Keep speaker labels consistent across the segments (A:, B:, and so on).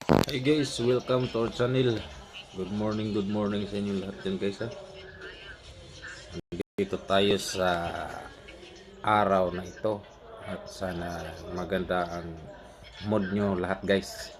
A: Hi guys, welcome to our channel. Good morning sa inyo lahat yan guys ha. Dito tayo sa araw na ito at sana maganda ang mood nyo lahat guys.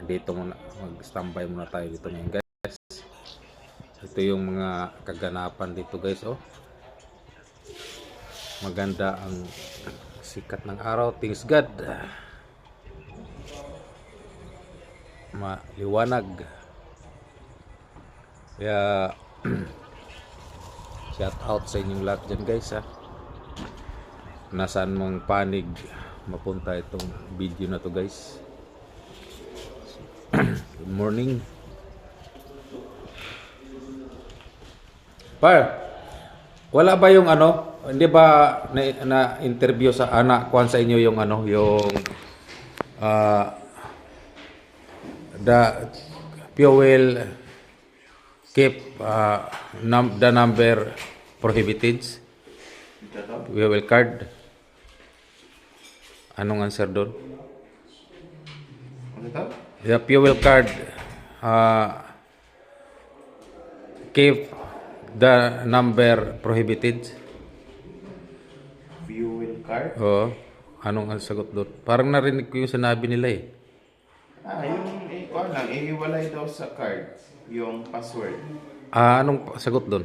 A: Dito muna, mag-standby muna tayo dito ngayon guys. Ito yung mga kaganapan dito guys oh. Maganda ang sikat ng araw, thanks God. Maliwanag. Kaya shout out sa inyong lahat dyan guys ha. Nasaan mong panig mapunta itong video na to guys. Good morning. Par, wala ba yung ano? Hindi ba na interview sa anak kuan sa inyo yung ano, yung the fuel keep the number prohibited fuel card. Anong answer doon?
B: Ano ito?
A: The fuel card keep the number prohibited.
B: Fuel card?
A: Oo. Anong ang sagot doon? Parang narinig ko yung sinabi nila eh.
B: Yung ikaw lang, ihiwalay daw sa card yung password.
A: Anong sagot doon?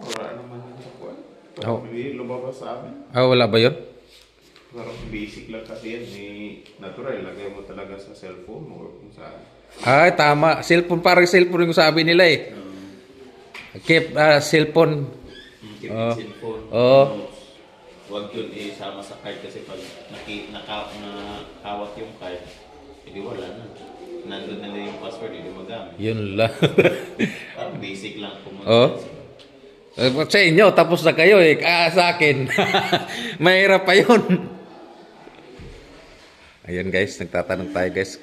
B: Wala naman yung sa card.
A: Oh.
B: Hindi lumabas sa amin.
A: Wala ba yun?
B: Parang basic lang kasi yan. Natural, lagay mo talaga sa cellphone mo or kung saan.
A: Ay, tama. Cellphone, parang cellphone yung sabi nila eh. Keep cellphone.
B: Keep cellphone.
A: Oo.
B: Huwag yun isama sa card kasi pag nakawat yung card, hindi wala na. Nandun na yung password, hindi magamit.
A: Yun lang.
B: Parang basic lang pumunta.
A: Oo. Sa inyo, tapos na kayo eh. Sa akin, mahirap pa yun. Ayan guys, nagtatanong tayo guys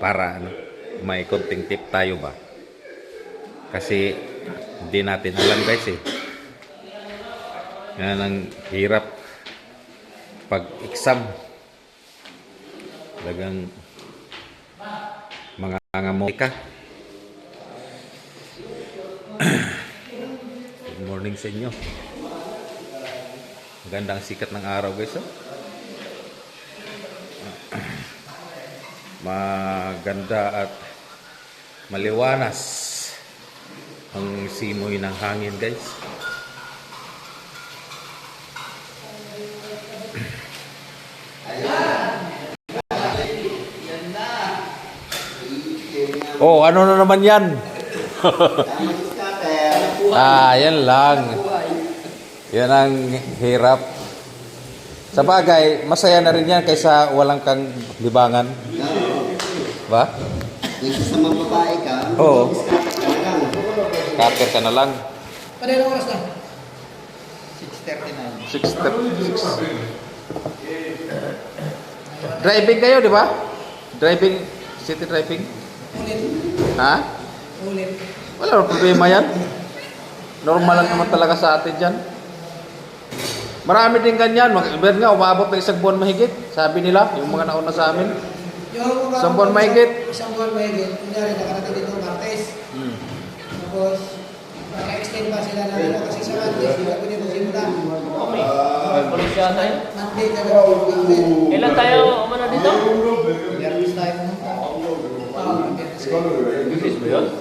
A: para ano, may konting tip tayo ba? Kasi hindi natin alam guys eh. Yan ang hirap pag exam. Talagang mga ngamot ka. Good morning sa inyo. Magandang sikat ng araw guys oh. Maganda at maliwanas ang simoy ng hangin guys. Oh, ano na naman yan? Yan lang. Yan ang hirap. Sa bagay, masaya na rin yan kaysa walang kang libangan. Ba?
C: Kung sa mga babae ka,
A: Oo.
C: Cutter ka na lang.
A: Cutter ka na lang.
D: Panayang oras na?
C: 6:39.
A: 6:36. Driving kayo, di ba? Driving, city driving.
D: Ulit.
A: Ha?
D: Ulit.
A: Wala nang problema yan. Normal lang naman talaga sa atin dyan. Marami din ganyan. Mag-ibig nga, umabot na isang buwan mahigit. Sabi nila, yung mga nauna sa amin. Isang buwan mahigit.
D: Isang buwan mahigit. Kunyari, nakarating dito Martes. Tapos, naka-extend pa sila na ano. Kasi sa Martes, di ba pwede magsimula?
E: Okay. Polisya tayo.
D: Monday na gano'n.
E: Kailan tayo umano dito?
D: Biyernes tayo pumunta.
E: Business ba yun?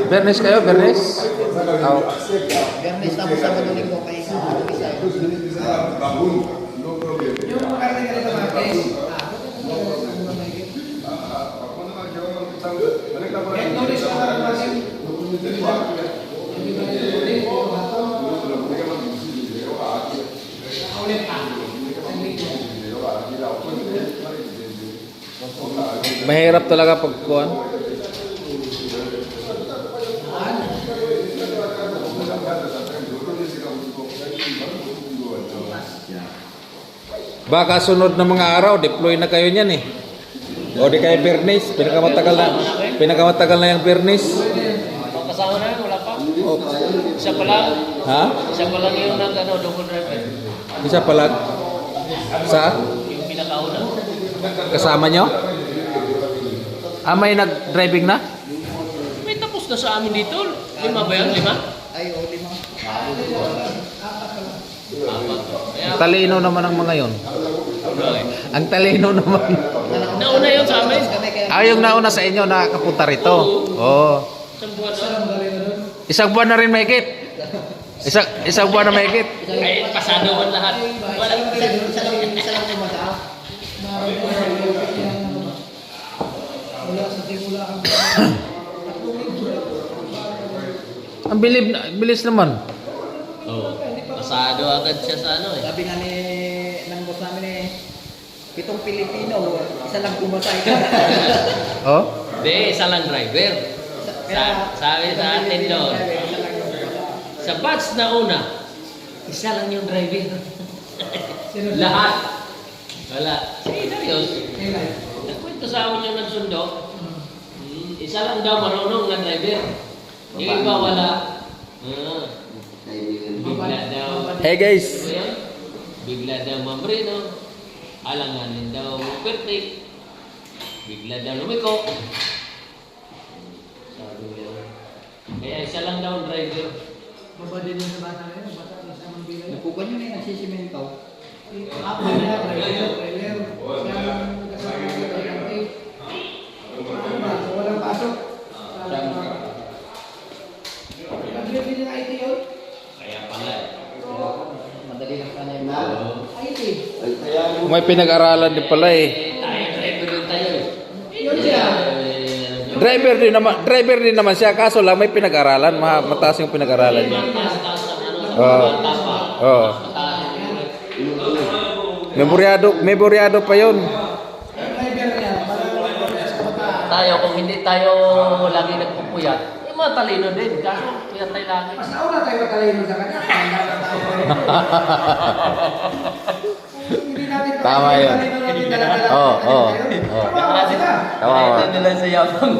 A: Bernes kayo, Bernes? Oh.
D: Biyernes tapos Sabado Linggo kayo sa isa. Yung nakarating ka dito Martes. Notice ka na natin.
A: Mahirap talaga pagkuhan. Baka sunod na mga araw, deploy na kayo niyan eh. O di kayo Bernes, pinakamatagal na yung Bernes.
E: Mga kasama na yun, wala pa.
A: Oh.
E: Isa pa lang.
A: Ha?
E: Isa pa lang yung double driver.
A: Isa pala. Sa?
E: Yung pinakauna.
A: Kasama nyo? May nag-driving na?
E: May tapos na sa amin dito. 5 ba yan? 5?
C: Ay, o, 5.
E: Kaya,
A: Talino naman ang mga yon. Ang talino naman.
E: nauna yun sa amin.
A: Yung nauna sa inyo nakapunta rito. Oo.
E: Isang buwan na.
A: Isang buwan na rin mahigit. Isang buwan na mahigit.
E: Ay, pasado man lahat. Wala.
C: Isa lang kumata.
D: Wala sa simula ang
A: Ang bilis naman.
E: Oo. Pasado agad siya sa ano eh.
C: Sabi nga ni ng boss namin eh, 7 Pilipino, isa lang kumatay.
A: Oh?
E: Hindi, isa lang driver. Sabi sa atin doon. Sa batch na una, isa lang yung driver. Lahat. Wala. Serious. Nagkwento sa amin yung nagsundo. Isa lang daw marunong na driver. Yung iba wala. Bigla daw.
A: Hey guys.
E: Ano yun? Bigla daw mamrino. Alanganin daw perfect. Bigla daw lumiko. Sabi niya. Kaya isa lang daw ang driver.
D: baba din yung sa bata ngayon, bata na sa mga bilay.
C: Napukan nyo na yung nagsisimento.
D: Ako na, trailer. Siya ang kasama ng elegante. Ano ba? Walang pasok. Nag-review ng IT yun?
E: Kaya pala.
C: Madali lang ka na yung
D: IT.
A: May pinag-aralan din pala eh.
E: Tayo driver yung tayo.
D: Yun siya.
A: Driver din naman siya, kaso lang may pinag-aralan, mataas yung pinag-aralan niya.
E: Taas ang ano.
A: Oo.
E: Tapa.
A: Oo. Memoryado pa yun.
D: Driver niya.
E: Tayo, kung hindi tayo lagi nagpupuyat, yung mga talino din. Kaso, puyat tayo lagi.
D: Mas nauna tayo matalino sa kanya. Hindi natin
A: Tama yun.
D: talino natin dala-dala.
A: Oo.
D: Kawawa sila.
A: Kawawa.
E: Nakita nila sa yabang.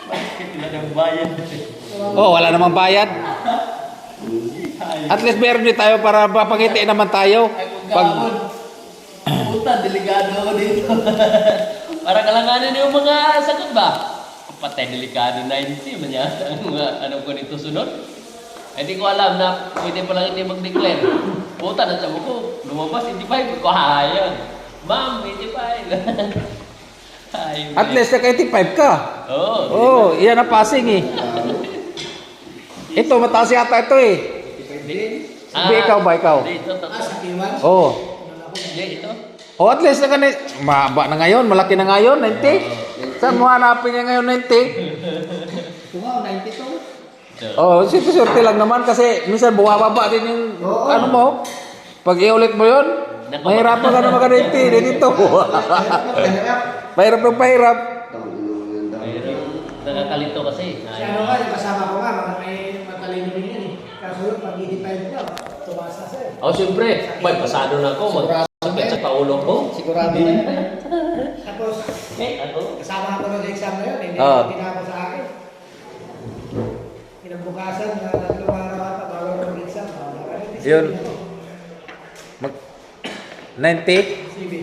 E: Bakit wala ng bayan?
A: Oh, wala namang bayad. At least meron din tayo para mapangiti naman tayo.
E: Puta, delikado ako dito. Para kalanganin yung mga sagot ba? Patay, delikado 90 man yan. Ano ko nito sunod? Hindi ko alam na pwede pa lang hindi mag-declare. Puta, nasabi ko, lumabas, 85. Ko hayag. Ma'am, 85. Ayun.
A: At least naka 85 ka.
E: Oo.
A: Oh, iyan ang passing eh. Ito, mataas yata ito eh. Hindi, ikaw ba? Ikaw?
E: Hindi, ito.
D: Sa Kiwan?
A: Oh.
E: Hindi, ito.
A: Oh, at least naka maba na ngayon, malaki na ngayon, 90. Saan mo hanapin niya ngayon 90?
C: Kung ako, 92.
A: Oh, swerte lang naman kasi minsan bumababa din yung ano mo. Pag iulit mo yun, mahirapan ka na maka-90 dito. Pahirap ng pahirap.
E: Nakakalito kasi.
D: Si ano nga, yung kasama ko nga, mga may matalino din yan eh. Kaso yun, pag 85 niya, tumasa siya eh.
E: Oh, siyempre. May pasado na ako. Magkakit sa paulong ko.
C: Sigurado na yun.
D: Tapos,
E: Ano?
D: kasama ako ng exam na yun, hindi
A: Ah.
D: hindi na ako sa akin. Kinabukasan, na 3 araw ata, bago ako mag-exam.
A: Yun. Mag 90
D: CV.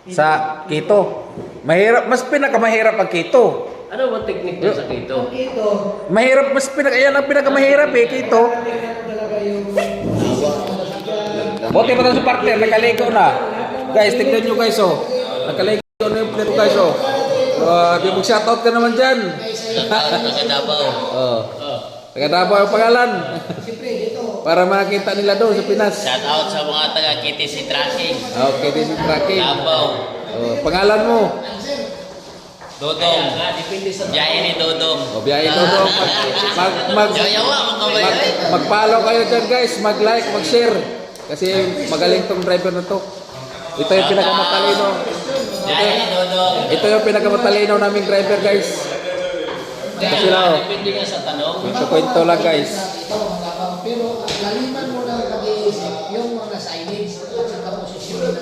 A: sa Quito. Mahirap, mas pinakamahirap ang Quito.
E: Ano ba technique nyo sa Quito?
D: Ito,
A: Mahirap, yan ang pinakamahirap eh, Quito.
D: tingnan ko talaga yung
A: Buti pa tayo sa partner, nakaligo na. Guys, tignan nyo guys oh. Nakaligo na yung plate guys oh. Di mag-shoutout ka naman dyan.
E: Nagadabaw.
A: Oh. Taga-Davao ang pangalan.
D: siyempre dito.
A: Para makita nila doon sa Pinas.
E: Shout out sa mga taga KTC Tracking.
A: Okay, this is tracking.
E: Davao.
A: Oh, pangalan mo.
E: Dodong. Depende sa biyahe ni Dodong.
A: O, biyahe ito doon.
E: Yayawa, mga kabayan.
A: Mag-follow kayo dyan guys. Mag-like, mag-share. Kasi magaling tong driver na to. Ito yung pinakamatalino.
E: Biyahe ni Dodong.
A: Ito yung pinakamatalino naming driver guys. Ito sila oh.
E: Depende nga sa tanong.
A: Ito kwento lang guys.
D: Ito, pero laliman mo ng pag-iisip yung mga signage at saka posisyon.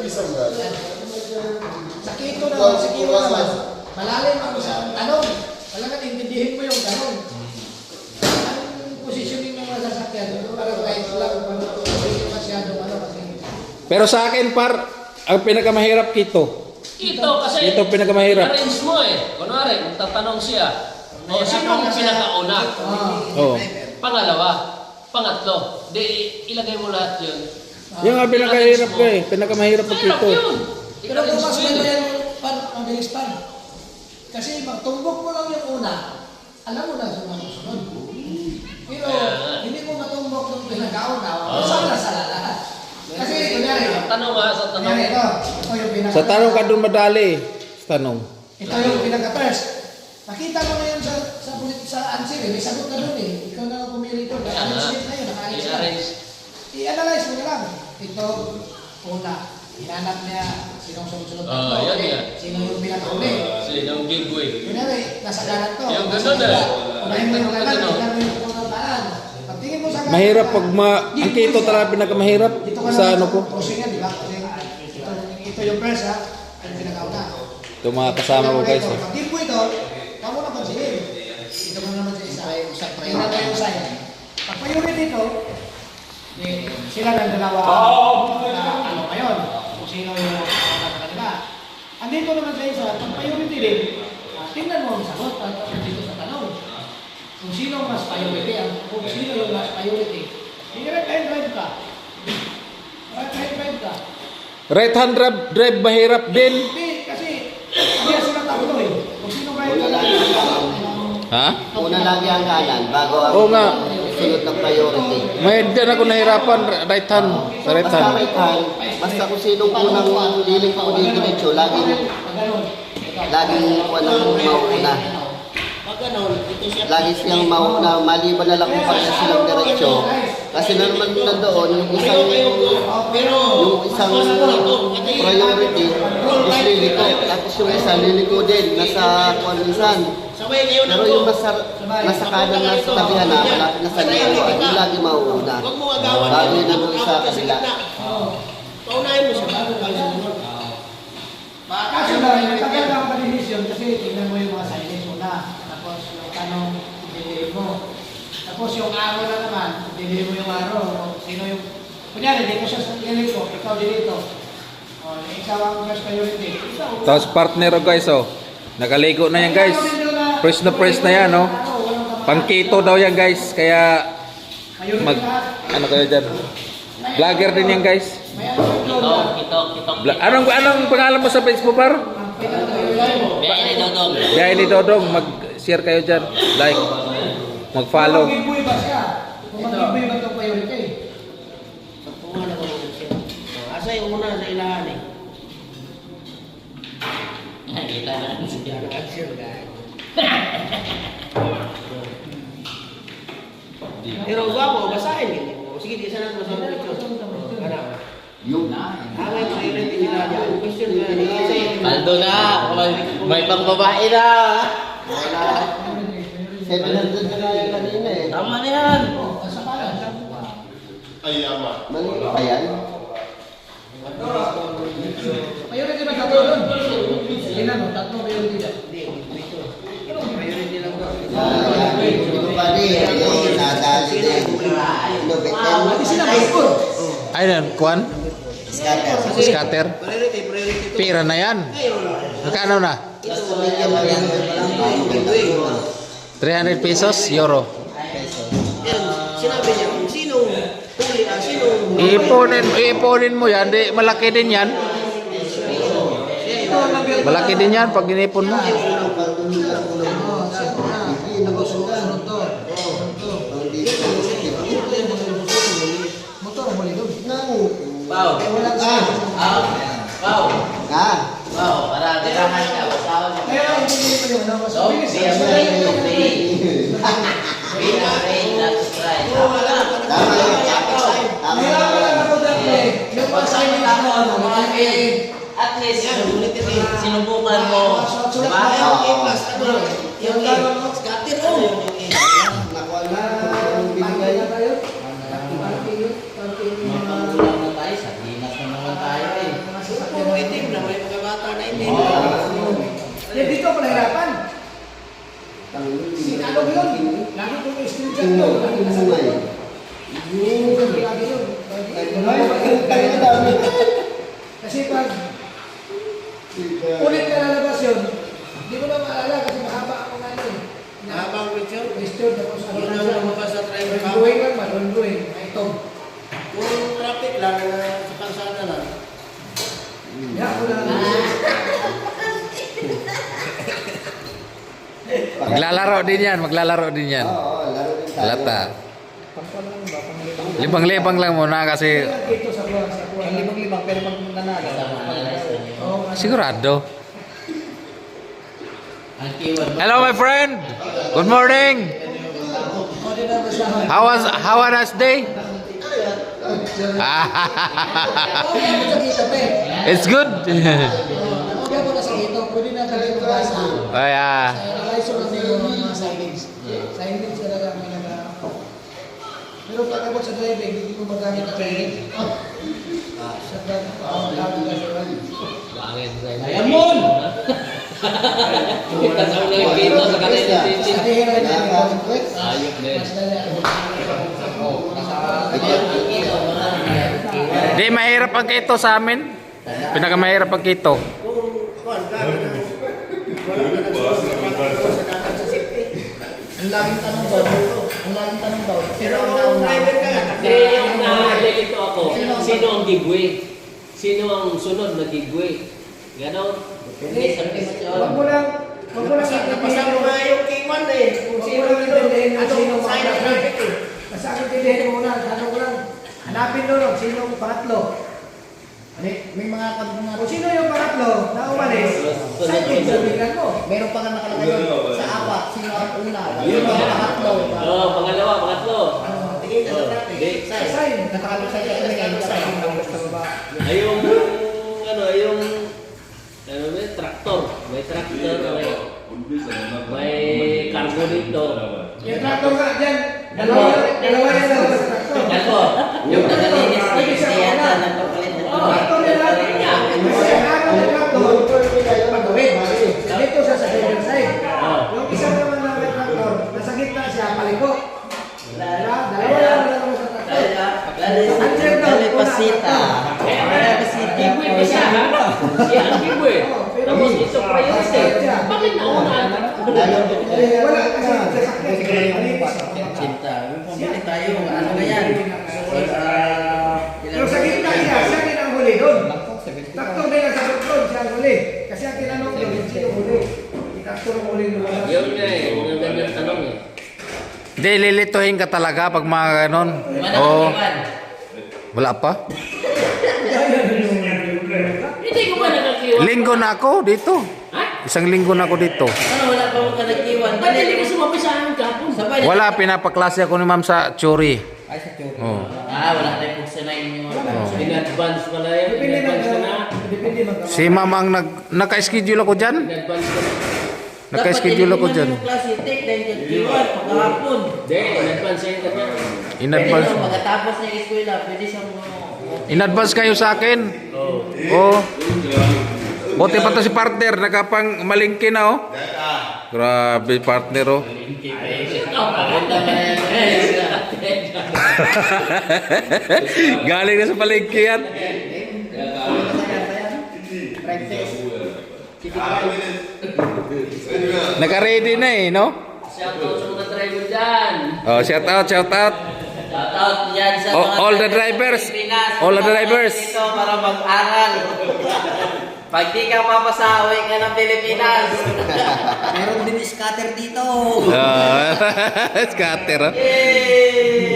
D: Sa Quito naman, sa Quito naman, malalim ang sa tanong. Talagang intindihin mo yung tanong. Ang positioning ng mga sasakyan, parang right lang, hindi masyadong ano kasi.
A: Pero sa akin par, ang pinakamahirap Quito.
E: Ito kasi
A: Ito pinakamahirap.
E: arrange mo eh. Kunwari, kung tatanong siya, sino ang pinakauna?
A: Oh.
E: Pangalawa, pangatlo. Di, ilagay mo lahat yun.
A: Yung nga pinakamahirap ko eh. Pinakamahirap po
E: Mahirap
A: ito.
E: yun.
D: Pero kung mas yan, ang bilis pan. Kasi pag tumbok mo lang yung una, alam mo na sunod. Pero hindi mo matumbok ng pinakauna, masala sa lahat. Kasi kunyari,
E: Tanong nga sa tanong.
D: kunyari ito yung pinaka.
A: Sa tanong ka doon madali. Sa tanong.
D: Ito yung pinaka-first. Nakita mo na yun sa answer eh. May sagot ka doon eh. Ikaw na lang pumili ko. Naka-arrange na yun. Naka-arrange na.
E: I-arrange.
D: I-analyze mo na lang. Ito, una. Hinanap niya sinong sunod-sunod
E: Ah, yan,
D: okay.
E: yan.
D: Sino yung pinaka-uli.
E: Kasi yung giveaway.
D: Kunyari, nasa kanan to.
E: Yung ganun eh.
D: Unahin mo yung
E: Ganun,
D: kanan.
E: ganun.
D: Tingnan mo yung unang kanan. Pagtingin mo sa kanan.
A: Mahirap pag ang keto talaga pinakamahirap
D: Dito ka
A: sa
D: lang
A: ano ko.
D: Pushing yan, di ba? Kasi ito yung first ha. Yung pinaka-una.
A: Ito mga kasama ko guys.
D: Pag give mo ito, huwag mo na pansinin. Ito mo naman sa isa. Tingnan mo yung sign. Pag priority dito, sila ng dalawa na ano ngayon, kung sino yung kanila. Andito naman sa isa, pag priority din, tingnan mo ang sagot dito sa tanong. Kung sino mas priority, kung sino yung mas priority. Hindi right hand drive ka. Right hand drive ka.
A: Right hand drive mahirap din.
D: Hindi, kasi hindi sila tatlo eh. Kung sino right hand drive,
A: Ha?
F: Una lagi ang kanan bago ang
A: Oo nga.
F: sunod na priority.
A: May dyan ako nahirapan right hand. Sa right
F: Basta
A: hand.
F: right hand, basta kung sinong unang liling ko din diretso, laging walang mauna. Lagi siyang mauna, maliban na lang kung pareha silang diretso. Kasi na naman nandoon, yung isang priority is liliko. Tapos yung isa liliko din, nasa kuwan minsan. Pero yung nasa kanan na sa tabihan na, malapit na sa liliko, yung lagi mauuna. Bago yun nandun sa kabila.
G: Paunahin mo siya bago kayo sumunod.
D: Kaso lang, nagtagal ka pa decision kasi tingnan mo yung mga signage muna. Tapos yung tanong, i-delay mo. Tapos yung araw na naman, i-delay mo yung araw. Sino yung... Kunyari, dito siya sa delay ko, ikaw dito. O, ikaw ang first priority. Ikaw.
A: Tapos partner oh guys oh. Nakaligo na yan guys. Press na yan oh. Pang keto daw yan guys. Kaya ano kayo dyan? Vlogger din yan guys. Anong pangalan mo sa Facebook par? Biyahe ni Dodong. Mag-share kayo dyan. Like. Mag-follow.
D: Kung mag-giveaway ba siya? Kung mag-giveaway ba itong priority?
G: Tungan ako ng siya. Asa yung una sa ilahan eh.
E: Kita na siya.
G: Pero gwapo, basahin yun. Sige, di sana natin masabi ito. Ano?
F: Yung
G: Hangay priority nila. Yung question na kasi
E: Aldo na. May pangbabae na.
F: 700 na kaya kanina eh.
E: Tama na yan.
F: Mali pa yan?
D: Priority ba tatlo doon? Tingnan mo, tatlo priority dyan.
G: priority lang daw.
F: Ito pa rin. Ayun, nadali din.
D: Pati sila may score.
A: Ayun, Kwan?
F: Scatter.
A: Scatter?
G: Priority to.
A: Pira na yan. Magkano na?
F: Basta bigyan mo yan.
A: 300 pesos? Euro.
G: Yan, sinabi niya kung sinong huli, sinong...
A: Iiponin mo yan. Di, malaki din yan. Malaki din yan pag inipon mo.
D: Motor ang mali doon.
E: Pau. Pau.
F: Ah,
E: Pau. Para tirahan ka. Basawan mo.
D: Kaya hindi ko yung ano.
E: So, siya mo rin yung pay. Pay na pay. That's right.
F: tama yun. Tama
D: Kaya
F: yun.
D: wala na po dati. Yung
E: Pag sa
D: pag-sign
E: mga ano, mga pay. At least, sinubukan mo. Diba?
G: Yung scatter o.
F: Nakuha na ang binigay.
G: Puro itim na may mga bata na itim.
D: Dito ko nahirapan. Si ano yun? Lagi kong screenshot ko. Lagi nasa
F: Bungay.
D: lagi yun. Kasi pag Ulit na lalabas yun. Hindi ko na maalala kasi mahaba ako nga yun.
G: Habang picture,
D: Question, tapos ano
G: yun
D: lang
G: ang
D: siya.
G: lumabas sa driver.
D: Drawing lang ba? Drawing. Ito.
G: Kung traffic lang, sa kalsada lang.
D: Kaya ako na
A: Maglalaro din yan, maglalaro din yan.
F: Oo, laro din tayo.
A: Lata.
C: Pangkulang ba? Panglibang.
A: Libang-libang lang muna kasi
D: dito sa buwan. Sa buwan.
C: Ang libang-libang pero pag nanalo.
D: Oo, nga.
A: sigurado.
G: Ang keyword.
A: Hello my friend. Good morning.
D: O, di na basahan.
A: How was last day?
D: Okay ako sa dito, pe.
A: It's good.
D: Okay ako na sa dito. Pwede na kami magbasa.
A: Oh yeah.
D: Analyze ko lang yung mga signage. Signage talaga ang minaga. Pero pag abot sa driving, hindi ko magamit ang training. Sa
E: Bakit?
G: Diamond!
E: Kita sa ulang kita sa kanila. Ayok din.
A: Di mahirap ang kito sa amin. Pinakamahirap ang kito.
D: Ang laging tanong daw. Ang laging tanong daw. Pero ang
G: driver ka.
E: Kaya yung nalilito ako, sino ang giveaway? Sino ang sunod na giveaway? Ganon.
D: Wag mo lang
G: Napasa mo nga yung K1 eh.
D: kung sino ang intindihin mo, sino ang
G: Sign of
D: pangatlo.
G: traffic eh.
D: Basta ang intindihin mo muna, tanong ko lang. Hanapin doon, sino ang pangatlo.
C: May mga kadungan.
D: Kung sino yung pangatlo na umalis, saan yung sabihan mo?
C: Meron pa nga nakalagay doon sa apat. Sino ang una? Sino ang pangatlo?
E: Oo, pangalawa, pangatlo.
G: Tingin ka sa traffic.
E: Di.
D: Sign.
C: Nakakalagay sa ito ngayon sa
E: Ay yung, ano ba, traktor. May traktor, may cargo dito.
D: Yung traktor nga dyan, dalawa yan lang sa traktor.
E: Ako,
D: Yung nalinis na yung siyata na traktor yan lang. Kasi ang araw ng traktor, pagawin. Dito sa driver side. Yung isa naman na may traktor, nasa gitna siya, paliko. Dalawa yan lang sa traktor.
C: Pasita.
E: giveaway pa siya, ha? Siya ang giveaway. Tapos ito priority. Bakit nauna?
D: Wala kasi sasakyan.
C: Cinta. Pumili tayo. Ano ba yan?
D: Pero sa gitna siya din ang huli doon. Traktor din ang sagot doon, siya ang huli. Kasi ang tinanong doon, sino huli? Traktor ang huli doon.
E: Yun nga eh, mga ganyan tanong eh.
A: Di lilituhin ka talaga pag mga ganon. Oo. Wala pa?
E: Hindi ko ba nakakiwan?
A: Linggo na ako dito.
E: Ha?
A: Isang linggo na ako dito.
G: Ano, wala pa akong kanakiwan.
E: Ba't hindi ka sumabay sa amin kahapon?
A: Wala, pinapaklase ako ni ma'am sa Churi.
C: Ay, sa Churi.
A: Oh.
G: Wala tayong pagsanay ninyo.
E: In advance pala yan. In advance ka na.
D: Depende mag
A: Si ma'am ang naka-schedule ako dyan.
E: In advance ka na.
A: Naka-schedule ako dyan.
G: Yung klase, take dahil kagkiwan, pagkahapon.
E: Hindi, in advance yan ka na.
A: In advance.
G: Pwede pagkatapos ng eskwela, pwede siyang
A: In advance kayo sa akin. Oh. Buti pa to si partner, nakapang malingki na oh. Grabe partner oh. Galing na sa palengke yan. Naka-ready na eh, no?
E: Shoutout sa mga driver dyan.
A: Oh, shout out, shout out.
G: Shoutout yan sa
A: Oh,
G: mga
A: all the
G: driver
A: drivers.
G: sa Pilipinas.
A: All the
G: Mga
A: drivers.
G: Dito para mag-aral. Pag di ka papasa, uwi ka ng Pilipinas.
C: Meron din scatter dito.
A: Scatter oh.
G: Yay!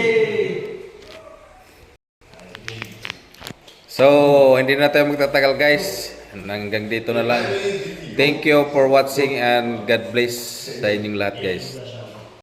A: So, hindi na tayo magtatagal guys. Hanggang dito na lang. Thank you for watching and God bless sa inyong lahat guys.